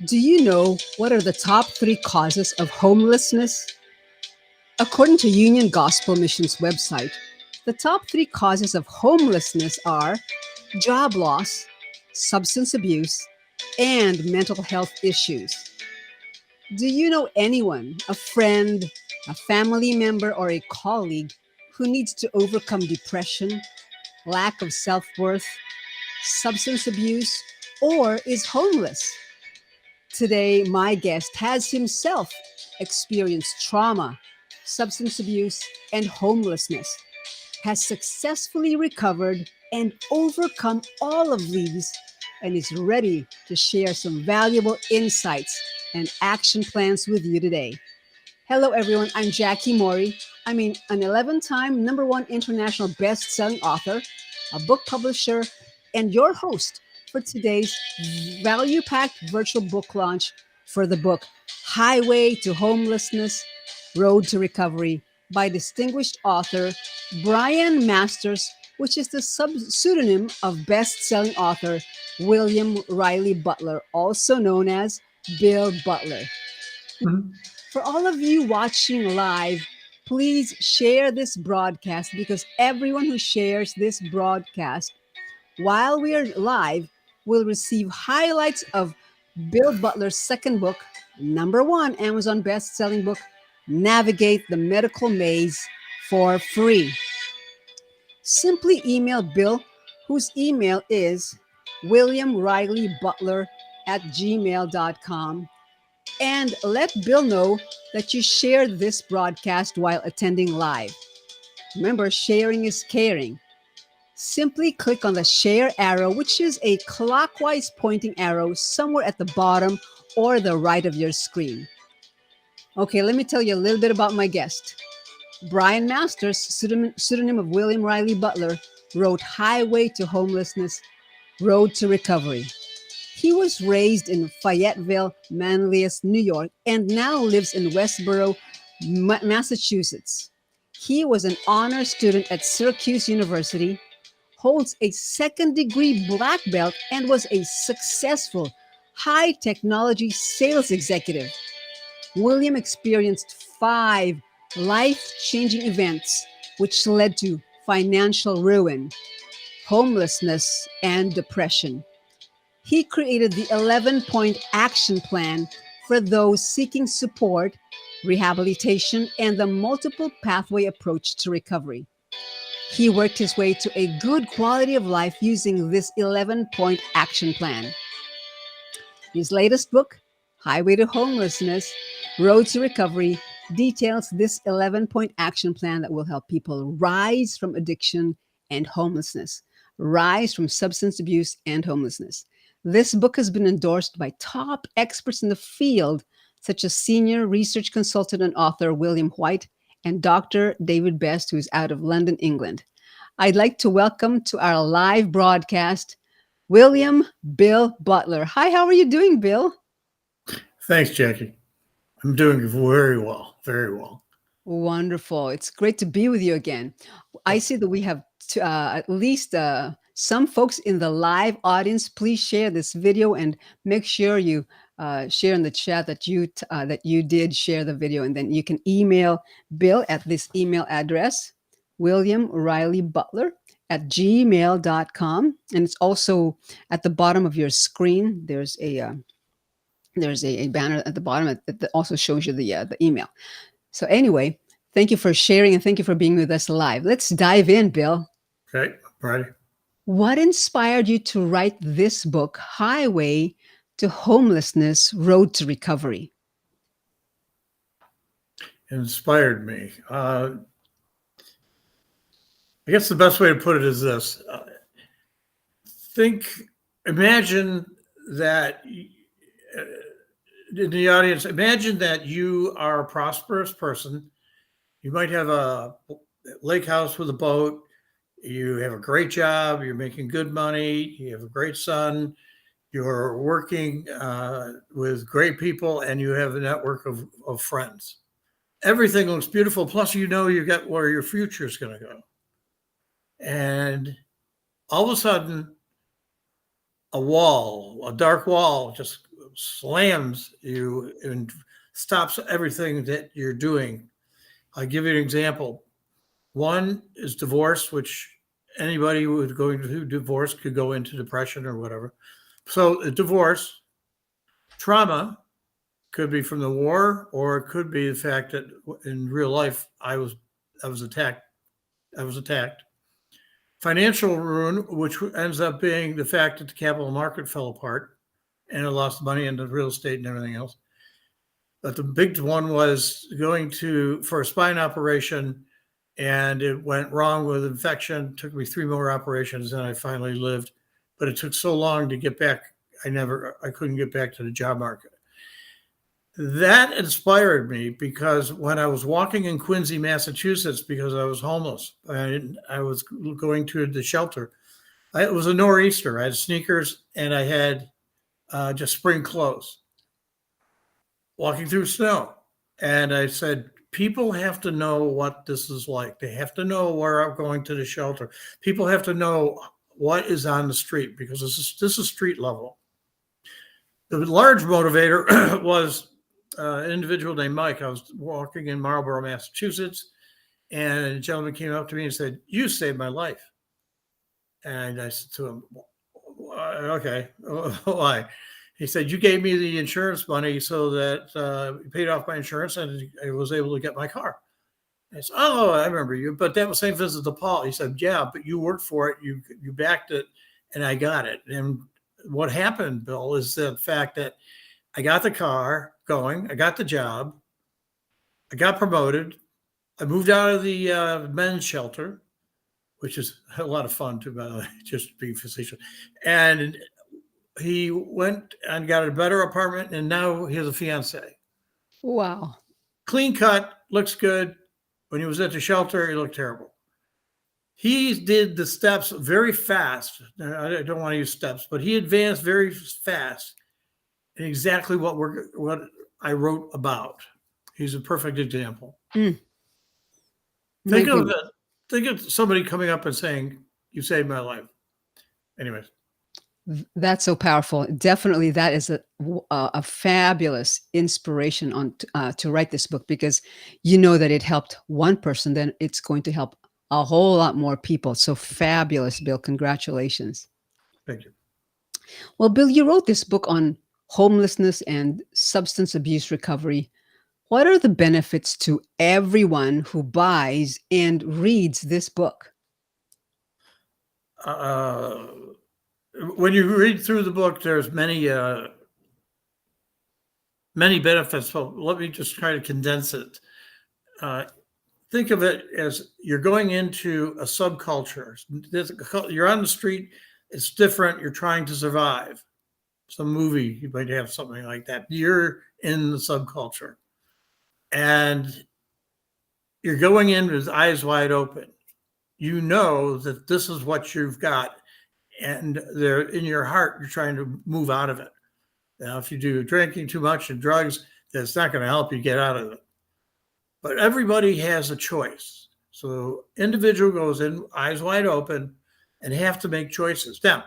Do you know what are the top three causes of homelessness? According to Union Gospel Mission's website, the top three causes of homelessness are job loss, substance abuse, and mental health issues. Do you know anyone, a friend, a family member, or a colleague who needs to overcome depression, lack of self worth, substance abuse, or is homeless? Today, my guest has himself experienced trauma, substance abuse, and homelessness, has successfully recovered and overcome all of these, and is ready to share some valuable insights and action plans with you today. Hello, everyone. I'm Jackie Mori. An 11-time number one international best-selling author, a book publisher, and your host for today's value-packed virtual book launch for the book Highway to Homelessness, Road to Recovery by distinguished author Brian Masters, which is the pseudonym of best-selling author William Riley Butler, also known as Bill Butler. For all of you watching live, please share this broadcast because everyone who shares this broadcast while we are live will receive highlights of Bill Butler's second book, number one Amazon best-selling book, Navigate the Medical Maze, for free. Simply email Bill, whose email is williamrileybutler@gmail.com, and let Bill know that you shared this broadcast while attending live. Remember, sharing is caring. Simply click on the share arrow, which is a clockwise pointing arrow somewhere at the bottom or the right of your screen. Okay, let me tell you a little bit about my guest. Brian Masters, pseudonym of William Riley Butler, wrote Highway to Homelessness, Road to Recovery. He was raised in Fayetteville, Manlius, New York, and now lives in Westboro, Massachusetts. He was an honor student at Syracuse University, holds a second degree black belt, and was a successful high technology sales executive. William experienced 5 life changing events which led to financial ruin, homelessness, and depression. He created the 11-point action plan for those seeking support, rehabilitation, and the multiple pathway approach to recovery. He worked his way to a good quality of life using this 11-point action plan. His latest book, Highway to Homelessness, Road to Recovery, details this 11-point action plan that will help people rise from addiction and homelessness, rise from substance abuse and homelessness. This book has been endorsed by top experts in the field, such as senior research consultant and author William White and Dr. David Best, who is out of London, England. I'd like to welcome to our live broadcast William Bill Butler. Hi, how are you doing, Bill? Thanks, Jackie. I'm doing very well, very well. Wonderful. It's great to be with you again. I see that we have at least some folks in the live audience. Please share this video and make sure you share in the chat that you did share the video, and then you can email Bill at this email address, William Riley Butler at gmail.com. And it's also at the bottom of your screen. There's a banner at the bottom that also shows you the email. So anyway, thank you for sharing and thank you for being with us live. Let's dive in, Bill. Okay, ready? What inspired you to write this book, Highway to Homelessness, Road to Recovery? It inspired me. I guess the best way to put it is this. Imagine that in the audience, imagine that you are a prosperous person. You might have a lake house with a boat. You have a great job. You're making good money. You have a great son. You're working with great people, and you have a network of friends. Everything looks beautiful. Plus, you know you got where your future is going to go. And all of a sudden, a dark wall just slams you and stops everything that you're doing. I'll give you an example. One is divorce, which anybody who is going through divorce could go into depression or whatever. So, divorce, trauma could be from the war, or it could be the fact that in real life I was attacked. I was attacked. Financial ruin, which ends up being the fact that the capital market fell apart and I lost money into real estate and everything else. But the big one was going for a spine operation, and it went wrong with infection. It took me 3 more operations, and I finally lived. But it took so long to get back. I couldn't get back to the job market. That inspired me because when I was walking in Quincy, Massachusetts, because I was homeless, I was going to the shelter. It was a nor'easter. I had sneakers and I had just spring clothes. Walking through snow, and I said, people have to know what this is like. They have to know where I'm going to the shelter. People have to know what is on the street, because this is street level. The large motivator was an individual named Mike. I was walking in Marlborough, Massachusetts, and a gentleman came up to me and said, "You saved my life." And I said to him, "Okay, why?" He said, "You gave me the insurance money so that you paid off my insurance and I was able to get my car." I said, "Oh, I remember you, but that was same visit to Paul." He said, "Yeah, but you worked for it, you backed it, and I got it." And what happened, Bill, is the fact that I got the car going, I got the job, I got promoted, I moved out of the men's shelter, which is a lot of fun too, by the way, just being facetious. And he went and got a better apartment, and now he has a fiance. Wow. Clean cut, looks good. When he was at the shelter, he looked terrible. He did the steps very fast. I don't want to use steps, but he advanced very fast in exactly what I wrote about. He's a perfect example. Mm. Think of somebody coming up and saying, "You saved my life." Anyways. That's so powerful. Definitely, that is a fabulous inspiration to write this book, because you know that it helped one person, then it's going to help a whole lot more people. So fabulous, Bill. Congratulations. Thank you. Well, Bill, you wrote this book on homelessness and substance abuse recovery. What are the benefits to everyone who buys and reads this book? When you read through the book, there's many benefits. So let me just try to condense it. Think of it as you're going into a subculture. You're on the street. It's different. You're trying to survive. Some movie, you might have something like that. You're in the subculture. And you're going in with eyes wide open. You know that this is what you've got. And they're in your heart, you're trying to move out of it. Now, if you do drinking too much and drugs, that's not going to help you get out of it. But everybody has a choice. So individual goes in eyes wide open and have to make choices. Now,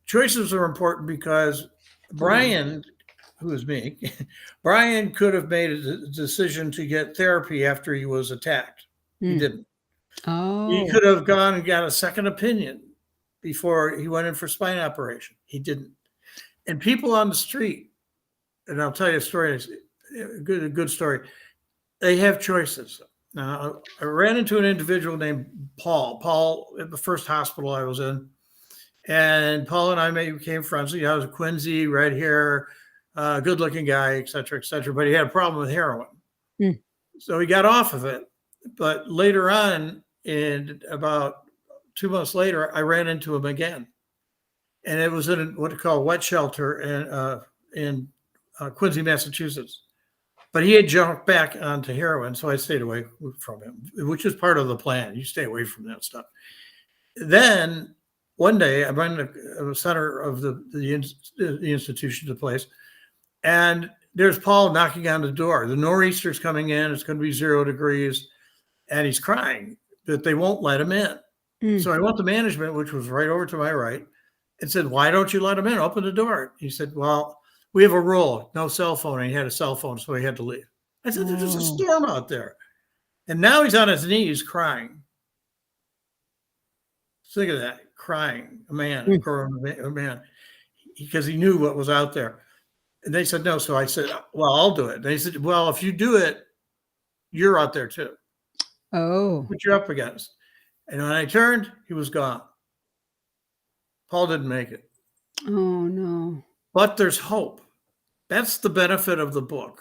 choices are important because Brian, who is me, Brian could have made a decision to get therapy after he was attacked. He didn't. Oh. He could have gone and got a second opinion before he went in for spine operation. He didn't. And people on the street, and I'll tell you a story, a good story. They have choices. Now, I ran into an individual named Paul at the first hospital I was in. And Paul and I became friends. I was a Quincy, red hair, good looking guy, et cetera, but he had a problem with heroin. So he got off of it. But later on, in about 2 months later, I ran into him again. And it was in what they call a wet shelter in Quincy, Massachusetts. But he had jumped back onto heroin, so I stayed away from him, which is part of the plan. You stay away from that stuff. Then one day, I'm in the center of the institution, the place, and there's Paul knocking on the door. The nor'easter's coming in. It's going to be 0 degrees, and he's crying that they won't let him in. So I went to management, which was right over to my right, and said, "Why don't you let him in? Open the door." He said, "Well, We have a rule, no cell phone. And he had a cell phone, so he had to leave. I said, there's just a Oh. storm out there. And now he's on his knees crying. Think of that, crying, a man, a Mm. grown man, because he knew what was out there. And they said, no. So I said, well, I'll do it. And they said, well, if you do it, you're out there too. Oh. What you're up against. And when I turned, he was gone. Paul didn't make it. Oh no. But there's hope. That's the benefit of the book.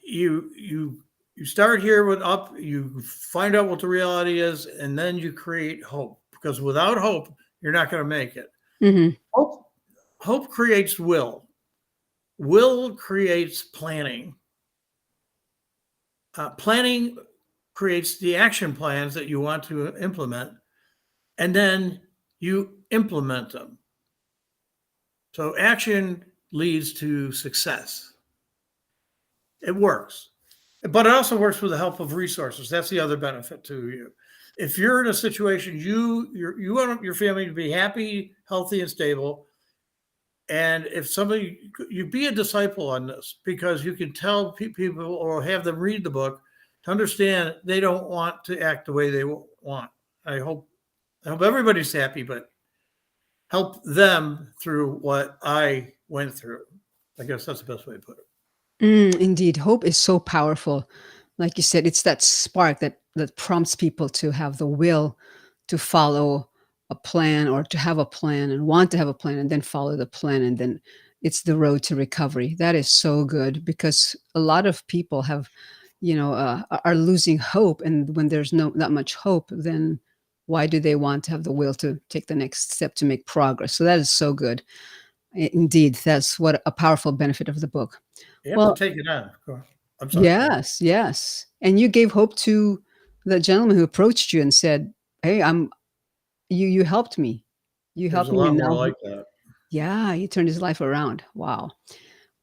You start here with up, you find out what the reality is, and then you create hope. Because without hope, you're not going to make it. Mm-hmm. Hope creates will. Will creates planning. Planning creates the action plans that you want to implement, and then you implement them. So action leads to success. It works, but it also works with the help of resources. That's the other benefit to you. If you're in a situation, you want your family to be happy, healthy, and stable. And if somebody, you be a disciple on this, because you can tell people or have them read the book to understand they don't want to act the way they want. I hope everybody's happy, but help them through what I went through. I guess that's the best way to put it. Indeed, hope is so powerful. Like you said, it's that spark that prompts people to have the will to follow a plan or to have a plan and want to have a plan and then follow the plan and then it's the road to recovery. That is so good because a lot of people have, are losing hope, and when there's no not much hope, then why do they want to have the will to take the next step to make progress? So that is so good. Indeed, that's what a powerful benefit of the book. You have to Well, take it on. Go on. I'm sorry. Go on. yes, yes. And you gave hope to the gentleman who approached you and said, "Hey, you helped me. You There's helped a me lot and more now like that. yeah, he turned his life around. Wow."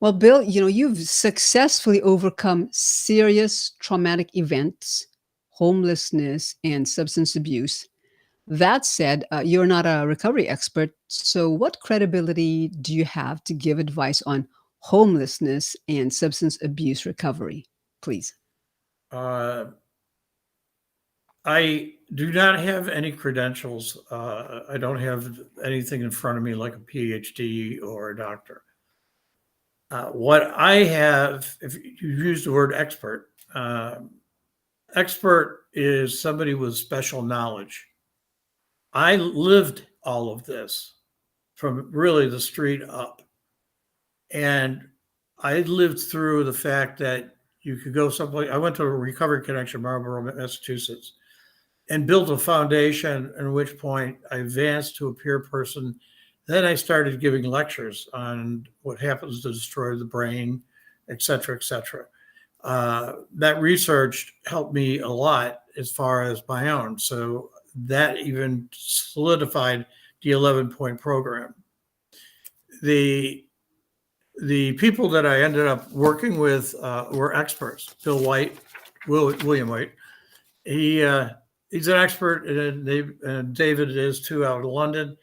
Well, Bill, you've successfully overcome serious traumatic events, homelessness, and substance abuse. That said, you're not a recovery expert. So, what credibility do you have to give advice on homelessness and substance abuse recovery? Please. Uh, I do not have any credentials. I don't have anything in front of me like a PhD or a doctor. What I have, if you use the word expert, expert is somebody with special knowledge. I lived all of this from really the street up. And I lived through the fact that you could go someplace. I went to a Recovery Connection, Marlborough, Massachusetts, and built a foundation, at which point I advanced to a peer person. Then I started giving lectures on what happens to destroy the brain, et cetera, et cetera. That research helped me a lot as far as my own. So that even solidified the 11-point program. The people that I ended up working with were experts. William White. He's an expert, and David is too, out of London.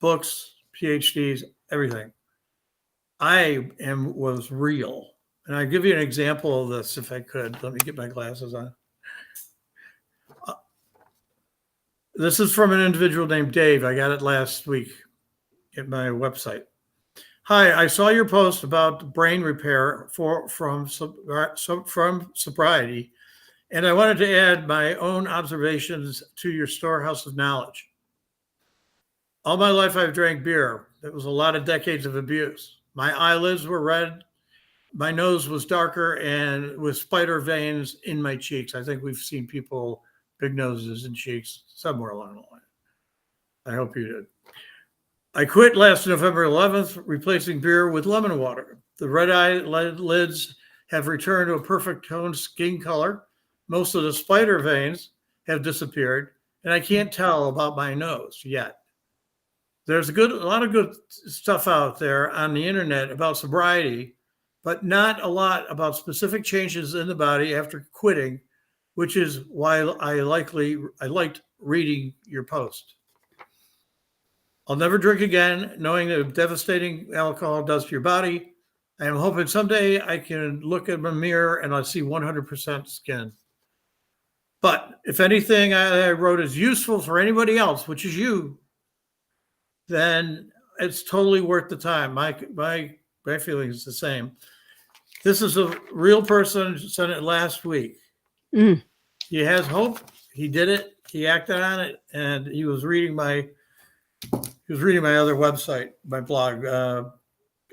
Books, PhDs, everything. Was real, and I give you an example of this if I could. Let me get my glasses on. This is from an individual named Dave. I got it last week at my website. Hi, I saw your post about brain repair from sobriety, and I wanted to add my own observations to your storehouse of knowledge. All my life, I've drank beer. That was a lot of decades of abuse. My eyelids were red. My nose was darker and with spider veins in my cheeks. I think we've seen people, big noses and cheeks, somewhere along the line. I hope you did. I quit last November 11th, replacing beer with lemon water. The red eyelids have returned to a perfect toned skin color. Most of the spider veins have disappeared, and I can't tell about my nose yet. There's a lot of good stuff out there on the internet about sobriety, but not a lot about specific changes in the body after quitting, which is why I liked reading your post. I'll never drink again, knowing the devastating alcohol does to your body. I am hoping someday I can look in a mirror and I see 100% skin. But if anything I wrote is useful for anybody else, which is you, then it's totally worth the time. My feeling is the same. This is a real person. Sent it last week. Mm. He has hope. He did it. He acted on it, and he was reading my other website, my blog,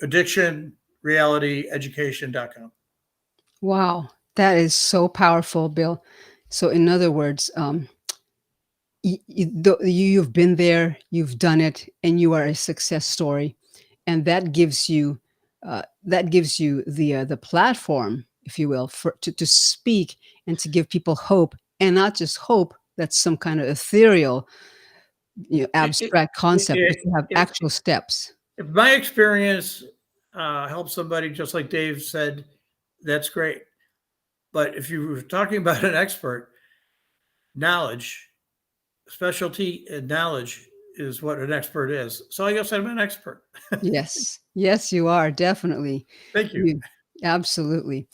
addictionrealityeducation.com. Wow, that is so powerful, Bill. So, in other words, you've been there, you've done it, and you are a success story, and that gives you the platform, if you will, to speak and to give people hope, and not just hope that's some kind of ethereal, abstract concept, but to have If, actual steps. if my experience helps somebody, just like Dave said, that's great. But if you were talking about an expert, knowledge, specialty, and knowledge is what an expert is. So I guess I'm an expert. Yes. Yes, you are, definitely. Thank you. You absolutely.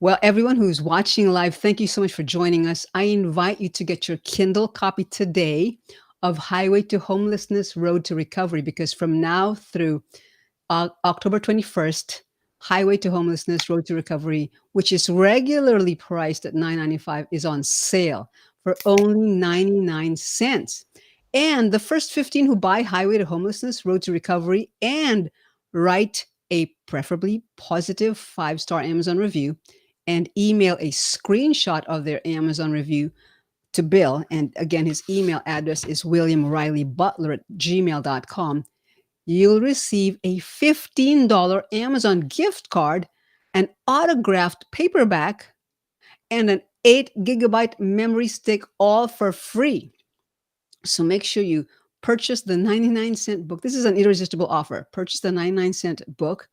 Well, everyone who's watching live, thank you so much for joining us. I invite you to get your Kindle copy today of Highway to Homelessness, Road to Recovery, because from now through October 21st, Highway to Homelessness, Road to Recovery, which is regularly priced at $9.95, is on sale for only 99 cents. And the first 15 who buy Highway to Homelessness, Road to Recovery, and write a preferably positive 5-star Amazon review and email a screenshot of their Amazon review to Bill. And again, his email address is williamrileybutler@gmail.com. You'll receive a $15 Amazon gift card, an autographed paperback, and an 8 GB memory stick, all for free. So make sure you purchase the 99-cent book. This is an irresistible offer. Purchase the 99-cent book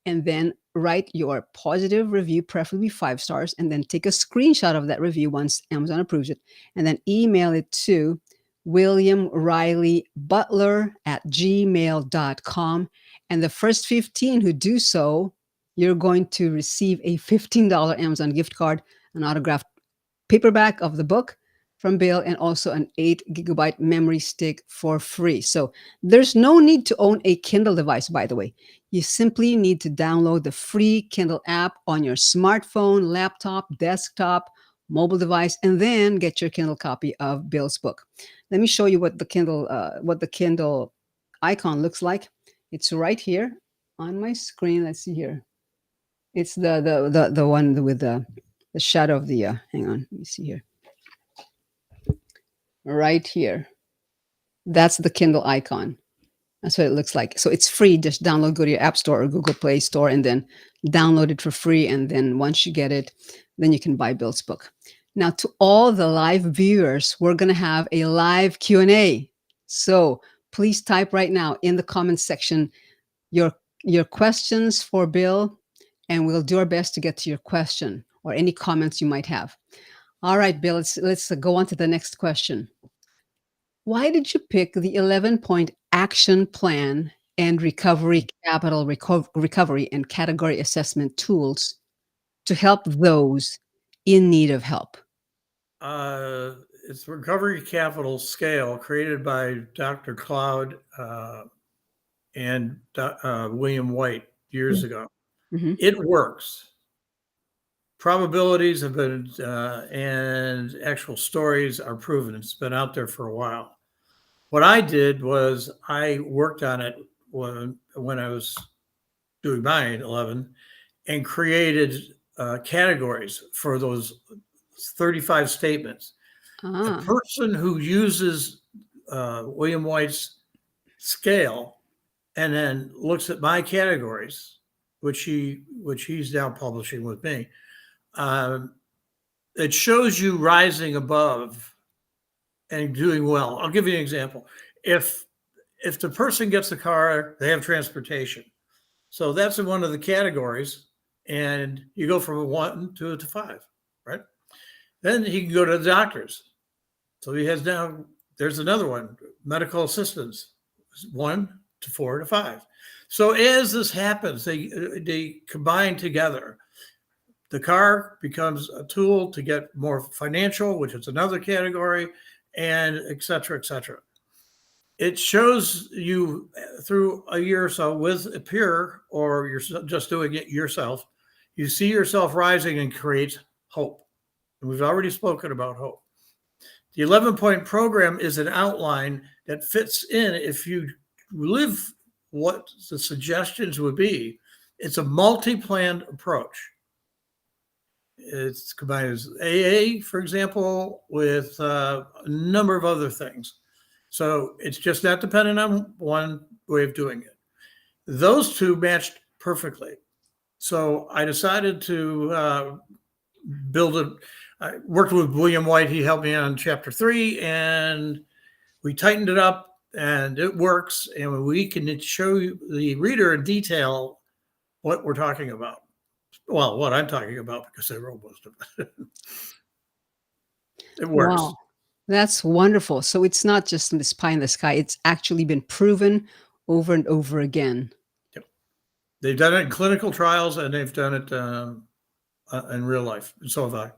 and then write your positive review, preferably 5 stars, and then take a screenshot of that review once Amazon approves it, and then email it to williamrileybutler@gmail.com. And the first 15 who do so, you're going to receive a $15 Amazon gift card, an autographed paperback of the book from Bill, and also an 8 GB memory stick for free. So there's no need to own a Kindle device, by the way. You simply need to download the free Kindle app on your smartphone, laptop, desktop, mobile device, and then get your Kindle copy of Bill's book. Let me show you what the Kindle icon looks like. It's right here on my screen. Let's see here. It's the one with the shadow of the hang on, let me see here. Right here. That's the Kindle icon. That's what it looks like. So it's free. Just download, go to your App Store or Google Play Store, and then download it for free. And then once you get it, then you can buy Bill's book. Now, to all the live viewers, we're going to have a live Q&A. So please type right now in the comments section your questions for Bill, and we'll do our best to get to your question or any comments you might have. All right, Bill, let's go on to the next question. Why did you pick the 11-point action plan and recovery capital recovery and category assessment tools to help those in need of help? It's Recovery Capital Scale, created by Dr. Cloud and William White years ago. Mhm. It works. Probabilities have been and actual stories are proven. It's been out there for a while. What I did was I worked on it when I was doing mine 11 and created categories for those 35 statements. A Ah, person who uses William White's scale and then looks at my categories, which he's now publishing with me, it shows you rising above and doing well. I'll give you an example. If the person gets the car, they have transportation. So that's in one of the categories, and you go from a 1 to 5, right? Then he can go to the doctors. So he has now, there's another one, medical assistance, 1, to 4 to 5. So as this happens, they combine together. The car becomes a tool to get more financial, which is another category, and et cetera, et cetera. It shows you through a year or so with a peer, or you're just doing it yourself, you see yourself rising and create hope. And we've already spoken about hope. The 11-point program is an outline that fits in if you live what the suggestions would be. It's a multi-planned approach. It's combines AA, for example, with a number of other things. So it's just not dependent on one way of doing it. Those two matched perfectly. So I decided to build it. I worked with William White. He helped me on chapter 3, and we tightened it up, and it works. And we can show the reader in detail what we're talking about. Well, what I'm talking about, because I wrote most of it. It works. Wow. That's wonderful. So it's not just this pie in the sky. It's actually been proven over and over again. Yep. They've done it in clinical trials, and they've done it in real life. And so have I.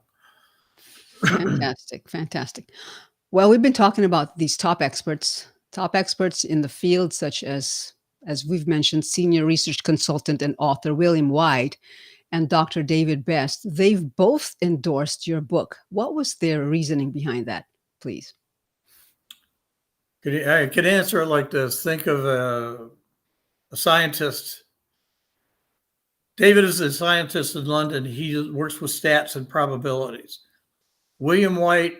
Fantastic. Fantastic. Well, we've been talking about these top experts in the field, such as we've mentioned, senior research consultant and author William White and Dr. David Best. They've both endorsed your book. What was their reasoning behind that, please? I can answer it like this. Think of a scientist. David is a scientist in London. He works with stats and probabilities. William White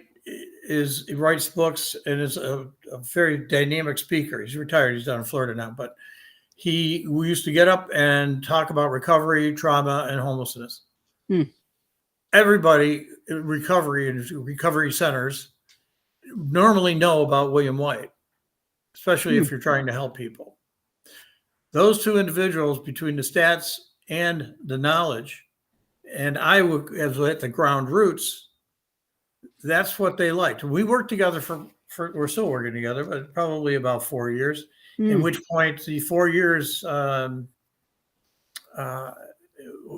he writes books and is a very dynamic speaker. He's retired. He's down in Florida now, but we used to get up and talk about recovery, trauma, and homelessness. Everybody in recovery centers normally know about William White, especially if you're trying to help people. Those two individuals, between the stats and the knowledge, and I was at the ground roots, that's what they liked. We worked together we're still working together, but probably about 4 years, in which point the 4 years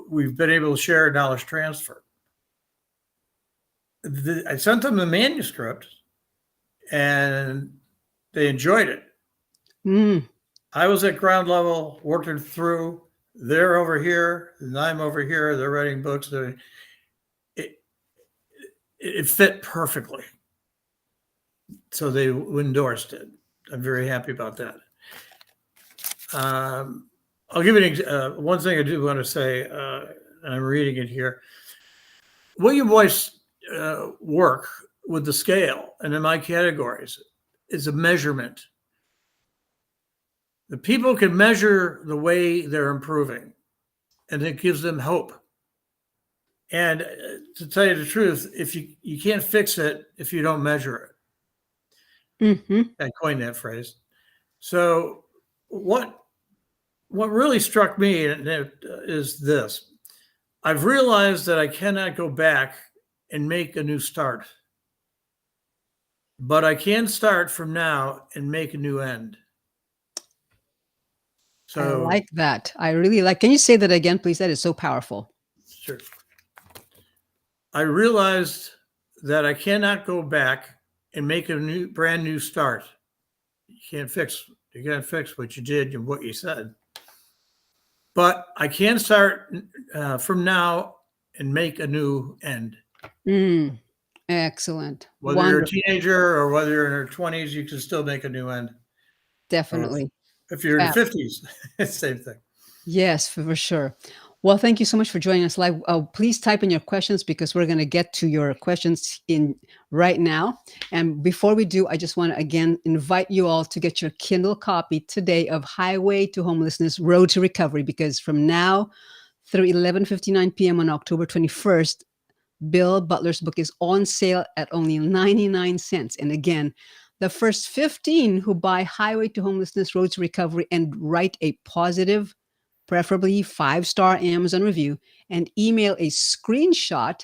we've been able to share knowledge transfer. I sent them the manuscript, and they enjoyed it. I was at ground level, working through. They're over here, and I'm over here. They're writing books. It fit perfectly. So they endorsed it. I'm very happy about that. I'll give you one thing I do want to say, and I'm reading it here. William White's work with the scale and in my categories is a measurement. The people can measure the way they're improving, and it gives them hope. And to tell you the truth, if you can't fix it if you don't measure it. I coined that phrase. So what really struck me is this. I've realized that I cannot go back and make a new start, but I can start from now and make a new end. So I like that. I really like. Can you say that again, please? That is so powerful. Sure. I realized that I cannot go back and make a brand new start. You can't fix what you did and what you said. But I can start from now and make a new end. Excellent. Whether you're a teenager or whether you're in your 20s, you can still make a new end. Definitely. If you're in your 50s, it's the same thing. Yes, for sure. Well, thank you so much for joining us live. Please type in your questions, because we're going to get to your questions in right now. And before we do, I just want to again invite you all to get your Kindle copy today of Highway to Homelessness, Road to Recovery, because from now through 11:59 p.m. on October 21st, Bill Butler's book is on sale at only 99 cents. And again, the first 15 who buy Highway to Homelessness, Road to Recovery and write a positive, preferably 5-star Amazon review, and email a screenshot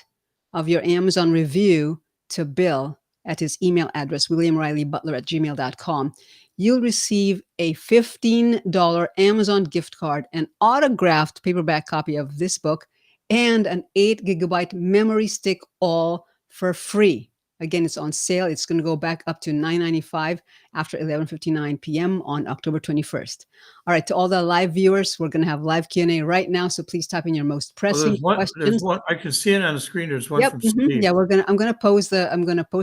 of your Amazon review to Bill at his email address, williamrileybutler@gmail.com. you'll receive a $15 Amazon gift card, an autographed paperback copy of this book, and an 8 GB memory stick, all for free. Again, it's on sale. It's going to go back up to $9.95 after 11:59 p.m. on October 21st. All right, to all the live viewers, we're going to have live Q&A right now, so please type in your most Well, pressing there's questions. one. I can see it on the screen. There's one Yep. from Steve. Yeah, I'm gonna post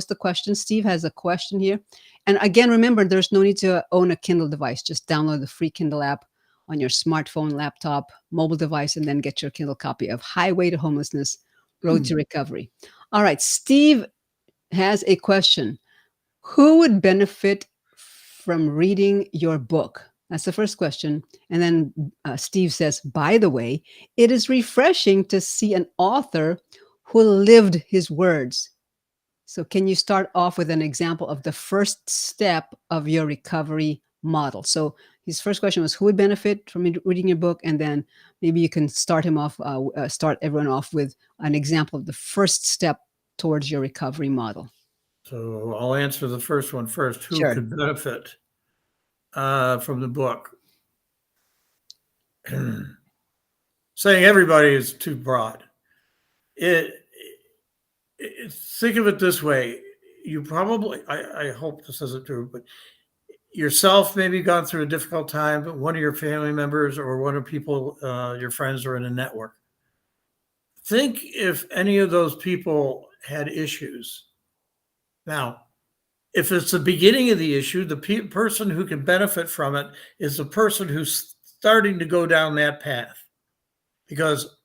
the question. Steve has a question here. And again, remember, there's no need to own a Kindle device. Just download the free Kindle app on your smartphone, laptop, mobile device, and then get your Kindle copy of Highway to Homelessness, Road to Recovery. All right, Steve has a question. Who would benefit from reading your book? That's the first question. And then Steve says, by the way, it is refreshing to see an author who lived his words. So, can you start off with an example of the first step of your recovery model? So, his first question was, who would benefit from reading your book? And then maybe you can start everyone off with an example of the first step towards your recovery model. So I'll answer the first one first. Who Sure. could benefit from the book? Saying everybody is too broad. Think of it this way. You probably, I hope this isn't true, but yourself maybe gone through a difficult time, but one of your family members or one of people, your friends are in a network. Think if any of those people had issues. Now, if it's the beginning of the issue, the person who can benefit from it is the person who's starting to go down that path, because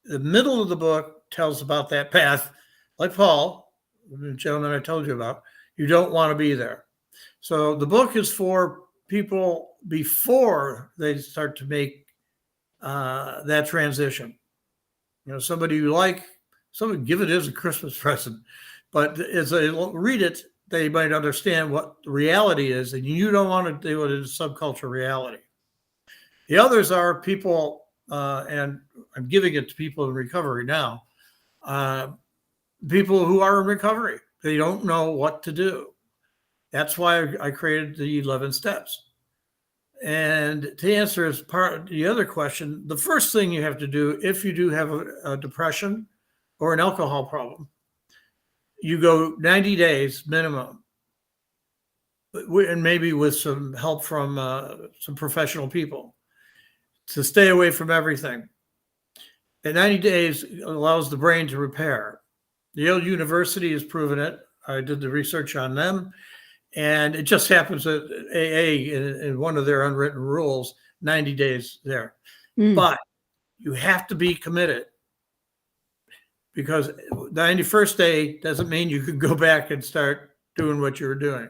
the middle of the book tells about that path. Like Paul, the gentleman I told you about, you don't want to be there. So the book is for people before they start to make that transition. You know, somebody you like, somebody give it as a Christmas present. But as they read it, they might understand what the reality is, and you don't want to do it in subculture reality. The others are people, and I'm giving it to people in recovery now, people who are in recovery. They don't know what to do. That's why I created the 11 steps. And to answer as part the other question, the first thing you have to do if you do have a depression or an alcohol problem, you go 90 days minimum, and maybe with some help from some professional people to stay away from everything. And 90 days allows the brain to repair. Yale University has proven it. I did the research on them. And it just happens that AA, in one of their unwritten rules, 90 days there. But you have to be committed, because the 91st day doesn't mean you can go back and start doing what you were doing.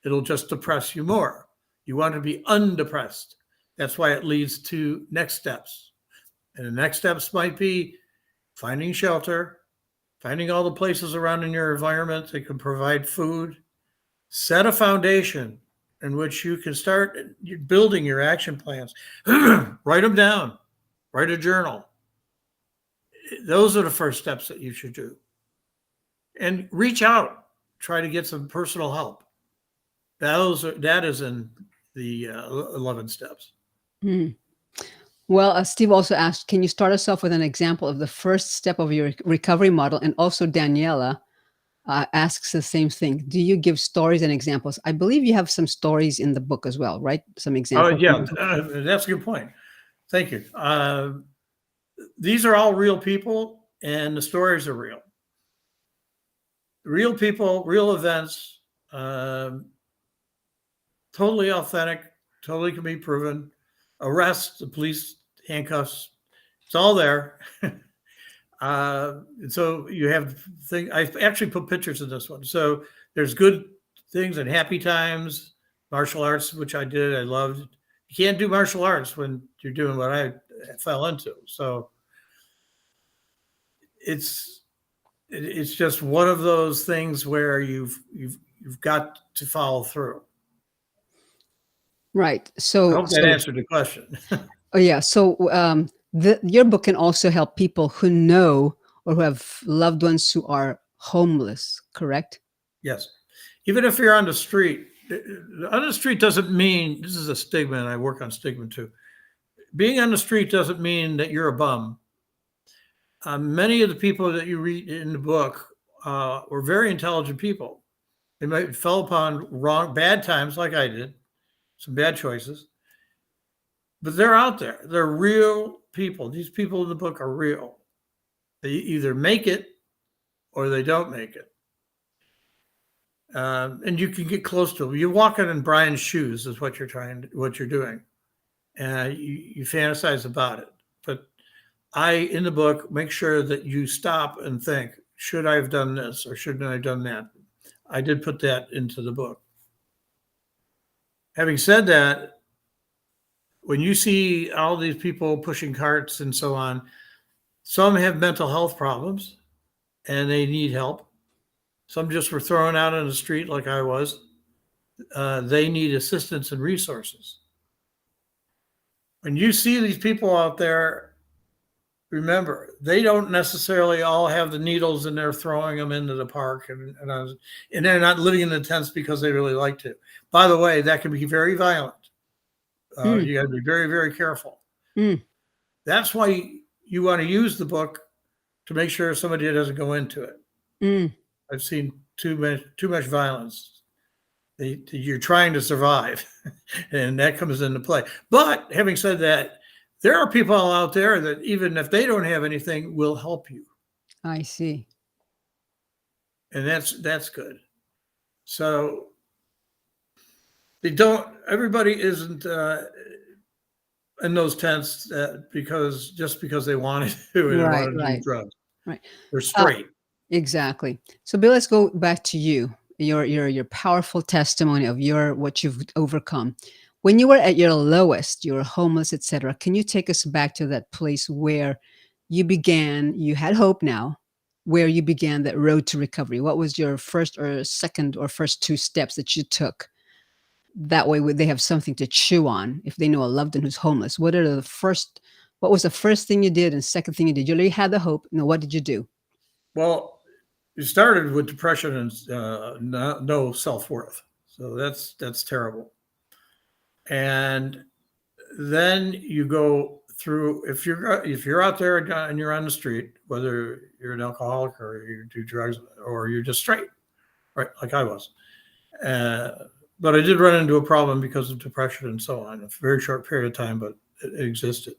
It'll just depress you more. You want to be undepressed. That's why it leads to next steps. And the next steps might be finding shelter, finding all the places around in your environment that can provide food, set a foundation in which you can start building your action plans. Write them down, write a journal. Those are the first steps that you should do. And reach out, try to get some personal help. That is in the 11 steps. Well, Steve also asked, can you start us off with an example of the first step of your recovery model? And also Daniela asks the same thing. Do you give stories and examples? I believe you have some stories in the book as well, right? Some examples. Oh, yeah, that's a good point. Thank you. These are all real people, and the stories are real. Real people, real events, totally authentic, totally can be proven. Arrest, the police, handcuffs, it's all there. So you have things. I actually put pictures in this one. So there's good things and happy times, martial arts, which I did. I loved. You can't do martial arts when you're doing what I fell into. So it's just one of those things where you've got to follow through. Right. I So, hope that answered the question. oh yeah. So your book can also help people who know or who have loved ones who are homeless, correct? Yes. Even if you're on the street, On the street doesn't mean, this is a stigma, and I work on stigma too. Being on the street doesn't mean that you're a bum. Many of the people that you read in the book were very intelligent people. They might fell upon bad times like I did, some bad choices, but they're out there. They're real people. These people in the book are real. They either make it or they don't make it. And you can get close to them. You're walking in Brian's shoes is what you're doing. And you fantasize about it. But in the book, make sure that you stop and think, should I have done this or shouldn't I have done that? I did put that into the book. Having said that, when you see all these people pushing carts and so on, some have mental health problems and they need help. Some just were thrown out on the street like I was. They need assistance and resources. When you see these people out there, remember, they don't necessarily all have the needles and they're throwing them into the park and they're not living in the tents because they really like to. By the way, that can be very violent. You got to be very, very careful. That's why you want to use the book to make sure somebody doesn't go into it. I've seen too much violence. You're trying to survive, and that comes into play. But having said that, there are people out there that even if they don't have anything, will help you. I see. And that's good. So everybody isn't in those tents because they wanted to and Right, wanted to do drugs. right. They're straight. Exactly. So, Bill, let's go back to you. Your powerful testimony of what you've overcome. When you were at your lowest, you were homeless, etc. Can you take us back to that place where you had hope now, where you began that road to recovery? What was your first or second or first two steps that you took? That way they have something to chew on if they know a loved one who's homeless. What was the first thing you did and second thing you did? You already had the hope. No, what did you do? Well, you started with depression and no self-worth. So that's terrible. And then you go through, if you're out there and you're on the street, whether you're an alcoholic or you do drugs or you're just straight, right, like I was. But I did run into a problem because of depression and so on. A very short period of time, but it existed.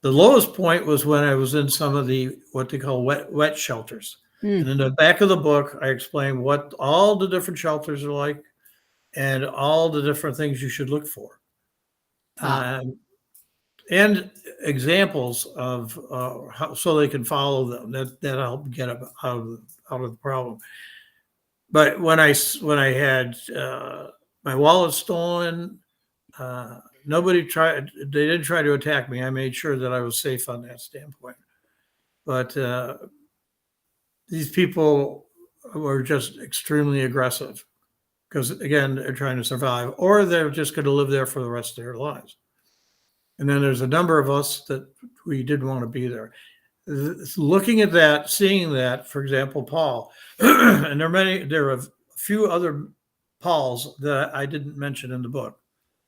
The lowest point was when I was in some of the what they call wet shelters. And in the back of the book, I explain what all the different shelters are like and all the different things you should look for. And examples of so they can follow them. That help get out of the problem. But when I had my wallet stolen, they didn't try to attack me. I made sure that I was safe on that standpoint. But these people were just extremely aggressive because, again, they're trying to survive, or they're just going to live there for the rest of their lives. And then there's a number of us that we didn't want to be there. Looking at that, seeing that, for example, Paul, and there are a few other Pauls that I didn't mention in the book.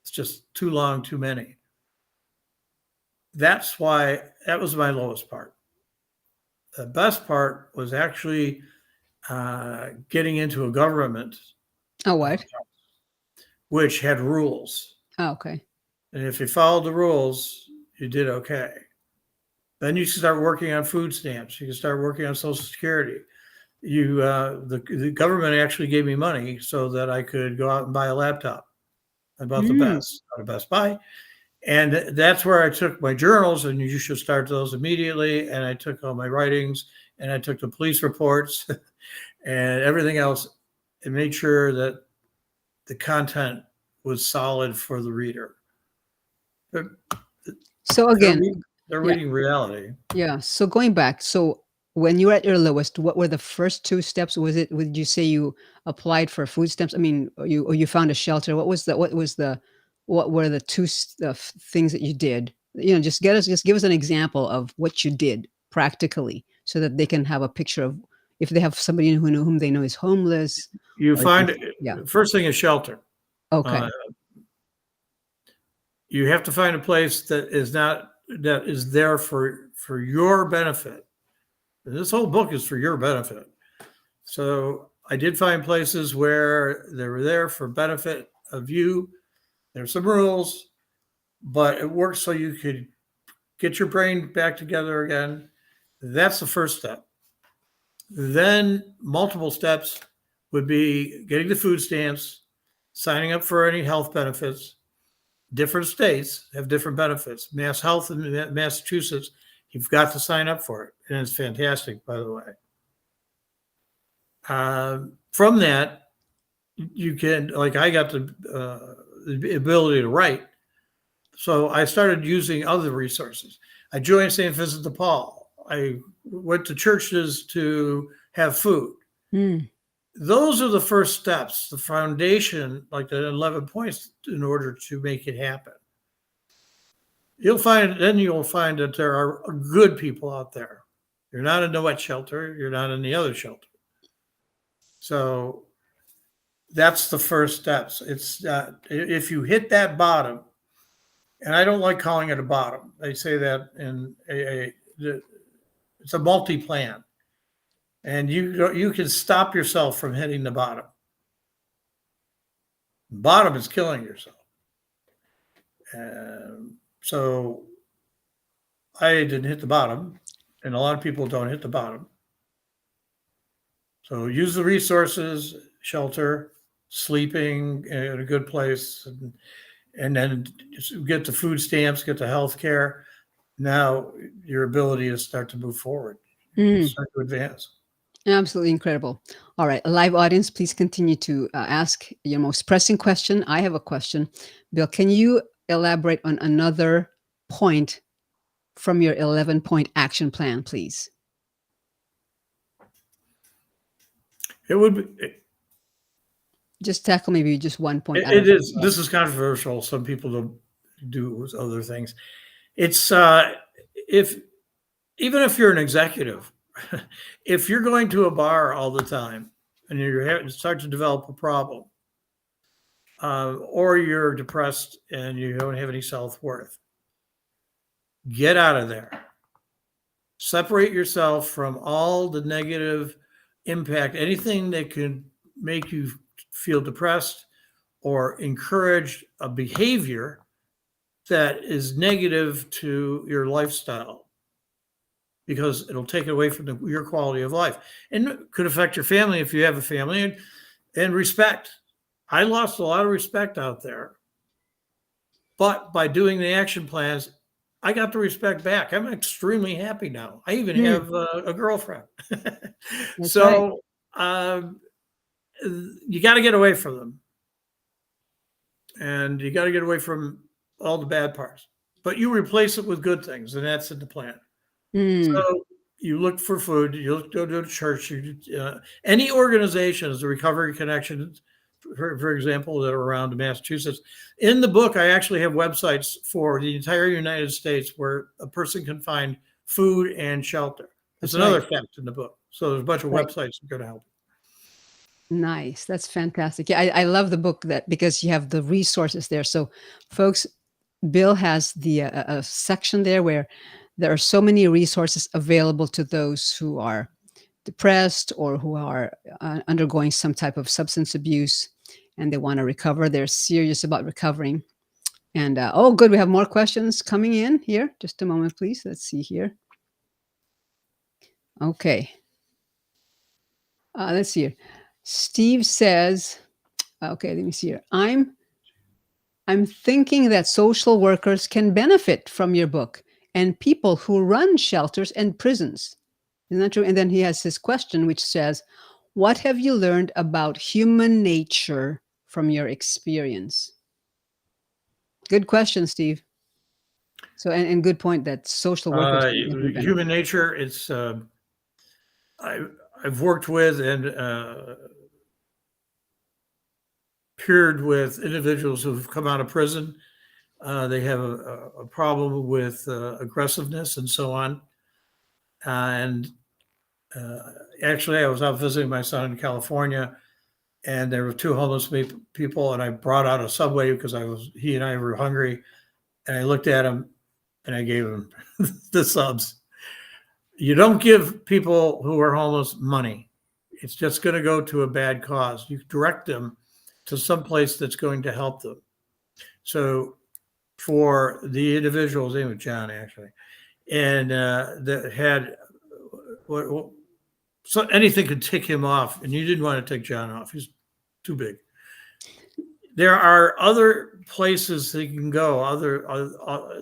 It's just too long, too many. That was my lowest part. The best part was actually getting into a government. Oh, what? Which had rules. Oh, okay. And if you followed the rules, you did okay. Then you can start working on food stamps. You can start working on Social Security. The government actually gave me money so that I could go out and buy a laptop. I bought the best out of Best Buy. And that's where I took my journals, and you should start those immediately. And I took all my writings, and I took the police reports and everything else, and made sure that the content was solid for the reader. So again, they're reading reality. Yeah. So going back, so when you were at your lowest, what were the first two steps? Would you say you applied for food stamps? I mean, you found a shelter. What were the two things that you did? Just give us an example of what you did practically so that they can have a picture of if they have somebody whom they know is homeless. You find Yeah. first thing is shelter. Okay. You have to find a place that is there for your benefit. This whole book is for your benefit. So I did find places where they were there for benefit of you. There's some rules, but it works so you could get your brain back together again. That's the first step. Then multiple steps would be getting the food stamps, signing up for any health benefits. Different states have different benefits. Mass Health in Massachusetts, you've got to sign up for it. And it's fantastic, by the way. From that, you can, like, I got the ability to write. So I started using other resources. I joined St. Vincent de Paul. I went to churches to have food. Mm. Those are the first steps, the foundation, like the 11 points, in order to make it happen. You'll find that there are good people out there. You're not in the wet shelter. You're not in the other shelter. So that's the first steps. It's if you hit that bottom, and I don't like calling it a bottom. They say that in AA, it's a multi-plan, and you can stop yourself from hitting the bottom. Bottom is killing yourself. So I didn't hit the bottom, and a lot of people don't hit the bottom. So use the resources, shelter, sleeping in a good place, and then get the food stamps, get the health care. Now your ability to start to move forward, start to advance. Absolutely incredible. All right, a live audience, please continue to ask your most pressing question. I have a question. Bill, can you elaborate on another point from your 11-point action plan, please? It would be, Just tackle maybe just one point. it is. This is controversial. Some people don't do other things. It's even if you're an executive, if you're going to a bar all the time and you start to develop a problem, or you're depressed and you don't have any self-worth, get out of there. Separate yourself from all the negative impact, anything that could make you feel depressed or encourage a behavior that is negative to your lifestyle, because it'll take it away from your quality of life, and it could affect your family if you have a family. And respect. I lost a lot of respect out there, but by doing the action plans, I got the respect back. I'm extremely happy now. I even have a girlfriend. So you got to get away from them, and you got to get away from all the bad parts, but you replace it with good things, and that's in the plan. So you look for food, you go to church, any organizations, the Recovery Connections, for example, that are around Massachusetts. In the book, I actually have websites for the entire United States where a person can find food and shelter. That's another fact in the book. So there's a bunch of websites that are going to help. Nice. That's fantastic. Yeah, I love the book because you have the resources there. So folks, Bill has the a section there where there are so many resources available to those who are depressed or who are undergoing some type of substance abuse and they want to recover. They're serious about recovering. And oh, good. We have more questions coming in here. Just a moment, please. Let's see here. Okay. Let's see here. Steve says, okay, let me see here. I'm thinking that social workers can benefit from your book and people who run shelters and prisons. Isn't that true? And then he has his question, which says, what have you learned about human nature from your experience? Good question, Steve. So, and good point that social workers human nature. It's I've worked with and peered with individuals who've come out of prison. They have a problem with aggressiveness and so on. And actually, I was out visiting my son in California, and there were two homeless people, and I brought out a Subway because he and I were hungry, and I looked at him and I gave him the subs. You don't give people who are homeless money. It's just going to go to a bad cause. You direct them to some place that's going to help them. So for the individual's name was John actually, and that had so anything could tick him off, and you didn't want to take John off. He's too big. There are other places they can go, other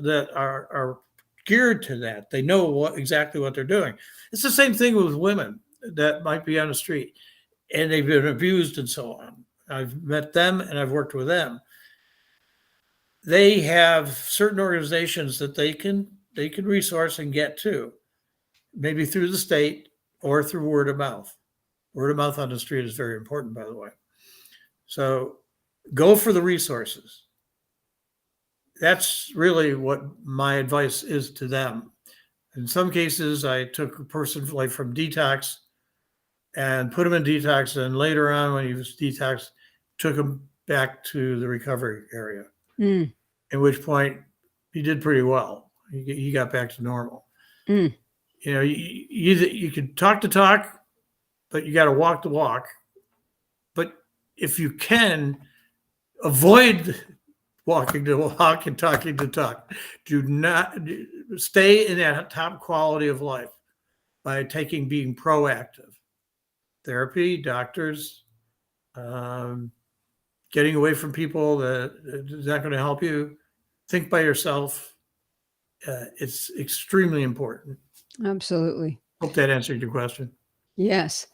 that are geared to that. They know exactly what they're doing. It's the same thing with women that might be on the street and they've been abused and so on. I've met them and I've worked with them. They have certain organizations that they can resource and get to, maybe through the state or through word of mouth. Word of mouth on the street is very important, by the way. So go for the resources. That's really what my advice is to them. In some cases, I took a person like from detox and put him in detox, and later on, when he was detox, took him back to the recovery area. Mm. At which point, he did pretty well. He got back to normal. Mm. You know, you can talk the talk, but you got to walk the walk. But if you can avoid walking the walk and talking the talk, do not stay in that top quality of life by being proactive. Therapy, doctors, getting away from people that is not going to help you. Think by yourself. It's extremely important. Absolutely. Hope that answered your question. Yes.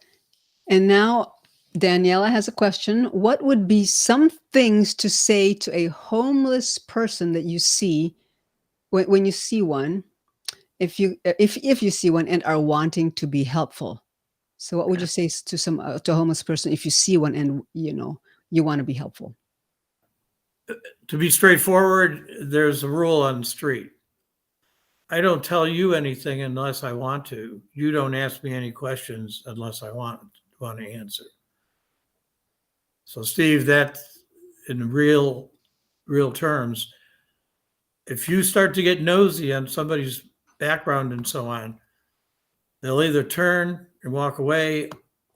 And now Daniela has a question. What would be some things to say to a homeless person that you see when you see one, if you see one and are wanting to be helpful? So what would you say to a homeless person if you see one and you want to be helpful? To be straightforward, there's a rule on the street. I don't tell you anything unless I want to. You don't ask me any questions unless I want to answer. So, Steve, that in real terms, if you start to get nosy on somebody's background and so on, they'll either turn and walk away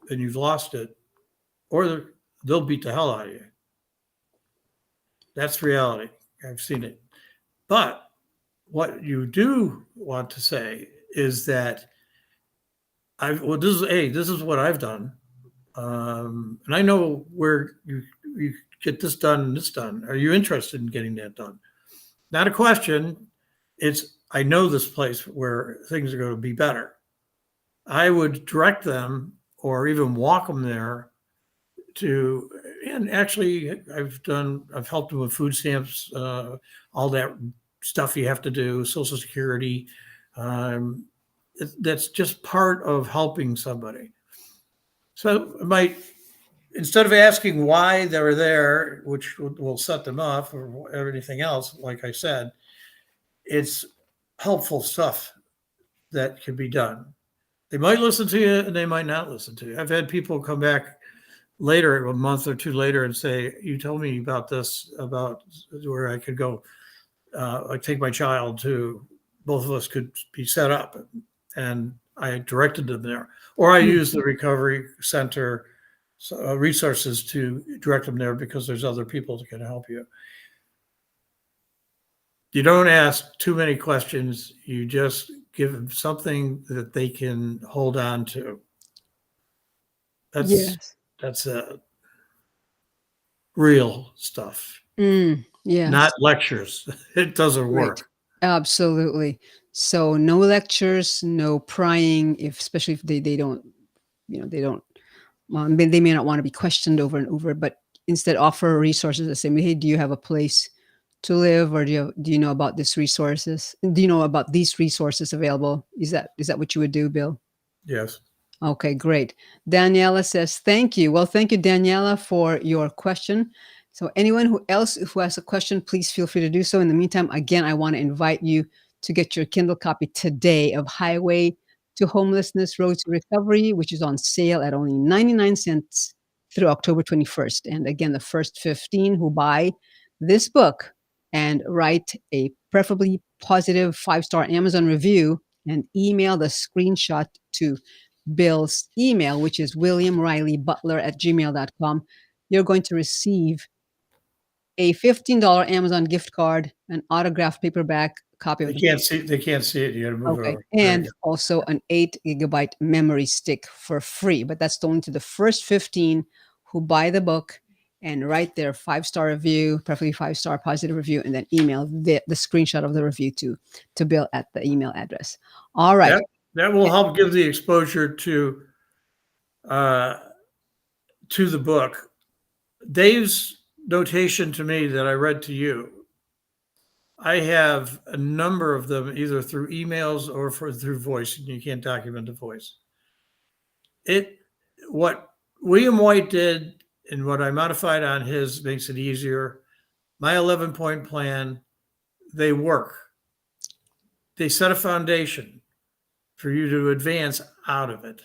and you've lost it, or they'll beat the hell out of you. That's reality. I've seen it. But what you do want to say is that this is what I've done. And I know where you get this done and this done. Are you interested in getting that done? Not a question. It's, I know this place where things are going to be better. I would direct them or even walk them there to, and actually I've helped them with food stamps, all that stuff you have to do, Social Security. That's just part of helping somebody. So instead of asking why they're there, which will set them off or anything else, like I said, it's helpful stuff that can be done. They might listen to you and they might not listen to you. I've had people come back later, a month or two later, and say, you told me about this, about where I could go. I take my child to, both of us could be set up. And I directed them there. Or I use the recovery center resources to direct them there because there's other people that can help you. You don't ask too many questions. You just give them something that they can hold on to. That's real stuff. Yes. Not lectures. It doesn't work. Absolutely. So no lectures, no prying, especially if they don't, they may not want to be questioned over and over, but instead offer resources that say, hey, do you have a place to live, or do you know about these resources? Do you know about these resources available? Is that what you would do, Bill? Yes. Okay, great. Daniela says, thank you. Well, thank you, Daniela, for your question. So anyone who has a question, please feel free to do so. In the meantime, again, I want to invite you to get your Kindle copy today of Highway to Homelessness, Road to Recovery, which is on sale at only 99 cents through October 21st. And again, the first 15 who buy this book and write a preferably positive 5-star Amazon review and email the screenshot to Bill's email, which is williamrileybutler@gmail.com, you're going to receive a $15 Amazon gift card, an autographed paperback copy of They the can't see. They can't see it. You got to move it okay, over. There you and go. also an 8 GB memory stick for free. But that's only to the first 15 who buy the book and write their 5-star review, preferably 5-star positive review, and then email the screenshot of the review to Bill at the email address. All right. That will help give the exposure uh, to the book. Dave's notation to me that I read to you, I have a number of them either through emails or through voice, and you can't document the voice. It what William White did and what I modified on his makes it easier. My 11-point plan, they work. They set a foundation for you to advance out of it.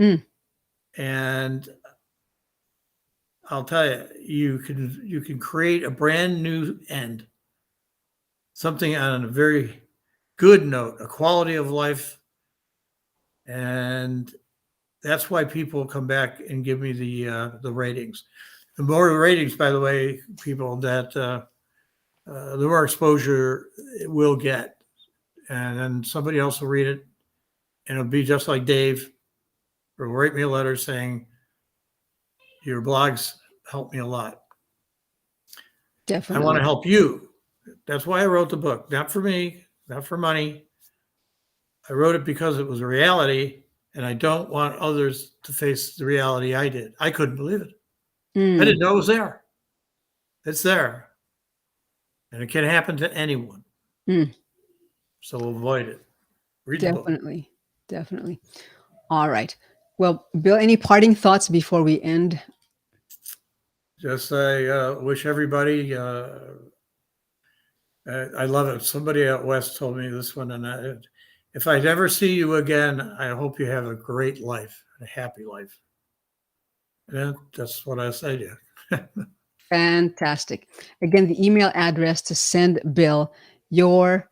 Mm. And I'll tell you, you can create a brand new end, something on a very good note, a quality of life, and that's why people come back and give me the ratings. The more ratings, by the way, people that the more exposure it will get, and then somebody else will read it, and it'll be just like Dave, or write me a letter saying your blogs help me a lot. I want Definitely. to help you. That's why I wrote the book, not for me, not for money. I wrote it because it was a reality, and I don't want others to face the reality I did. I couldn't believe it. I Mm. didn't know it was there. It's there, and it can happen to anyone. Mm. So avoid it. Read the book. Definitely. Definitely. All right. Well, Bill, any parting thoughts before we end? Just I wish everybody. I love it. Somebody out west told me this one, and if I never see you again, I hope you have a great life, a happy life. And that's what I say to you. Fantastic. Again, the email address to send Bill your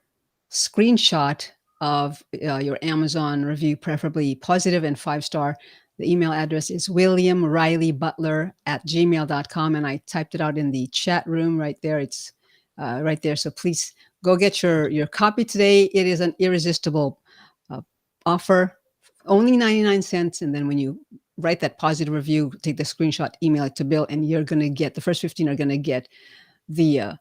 screenshot of your Amazon review, preferably positive and 5-star. The email address is williamrileybutler@gmail.com. And I typed it out in the chat room right there. It's right there. So please go get your copy today. It is an irresistible offer, only 99 cents. And then when you write that positive review, take the screenshot, email it to Bill, and you're going to get the first 15 are going to get the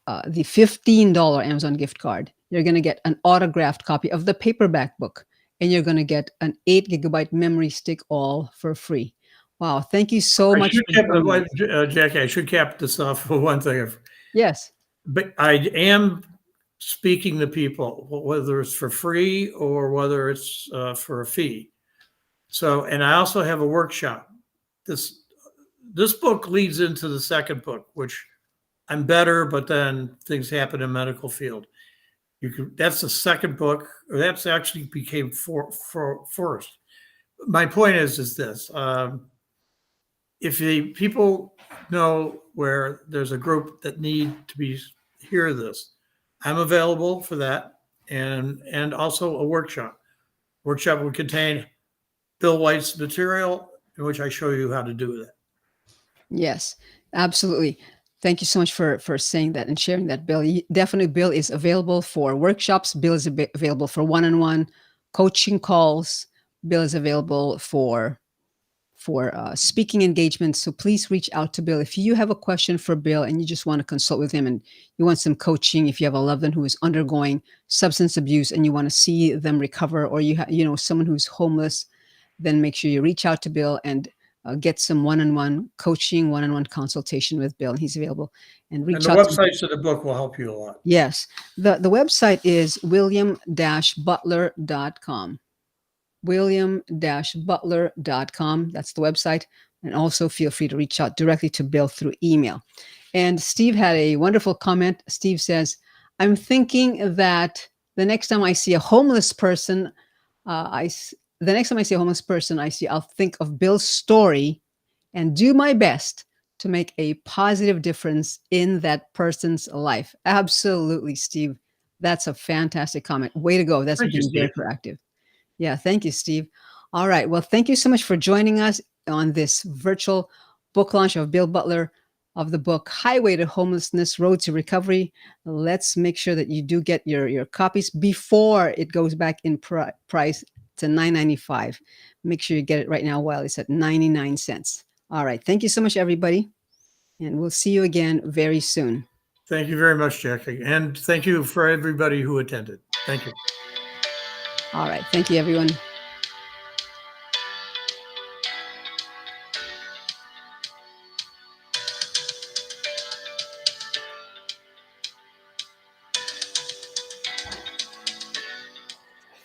$15 Amazon gift card. You're going to get an autographed copy of the paperback book, and you're going to get an 8 GB memory stick, all for free. Wow. Thank you so I much should for cap joining us. Jackie. I should cap this off for one thing. Yes. But I am speaking to people, whether it's for free or whether it's for a fee. So, and I also have a workshop. This book leads into the second book, which I'm better, but then things happen in medical field. That's the second book, or that's actually became for first. My point is this: if people know where there's a group that need to hear this, I'm available for that, and also a workshop. Workshop will contain Bill White's material, in which I show you how to do that. Yes, absolutely. Thank you so much for saying that and sharing that, Bill. Definitely, Bill is available for workshops. Bill is available for one-on-one coaching calls. Bill is available for speaking engagements. So please reach out to Bill if you have a question for Bill and you just want to consult with him and you want some coaching. If you have a loved one who is undergoing substance abuse and you want to see them recover, or someone who's homeless, then make sure you reach out to Bill and get some one-on-one coaching, one-on-one consultation with Bill. And he's available. And And reach the out to websites of the book will help you a lot. Yes. The website is william-butler.com. william-butler.com. That's the website. And also feel free to reach out directly to Bill through email. And Steve had a wonderful comment. Steve says, I'm thinking that the next time I see a homeless person, I'll think of Bill's story and do my best to make a positive difference in that person's life. Absolutely, Steve. That's a fantastic comment. Way to go. That's Thank you, being very Steve. proactive. Yeah, thank you, Steve. All right. Well, thank you so much for joining us on this virtual book launch of Bill Butler of the book Highway to Homelessness, Road to Recovery. Let's make sure that you do get your copies before it goes back in price to $9.95. Make sure you get it right now while it's at 99 cents. All right. Thank you so much, everybody. And we'll see you again very soon. Thank you very much, Jackie. And thank you for everybody who attended. Thank you. All right. Thank you, everyone.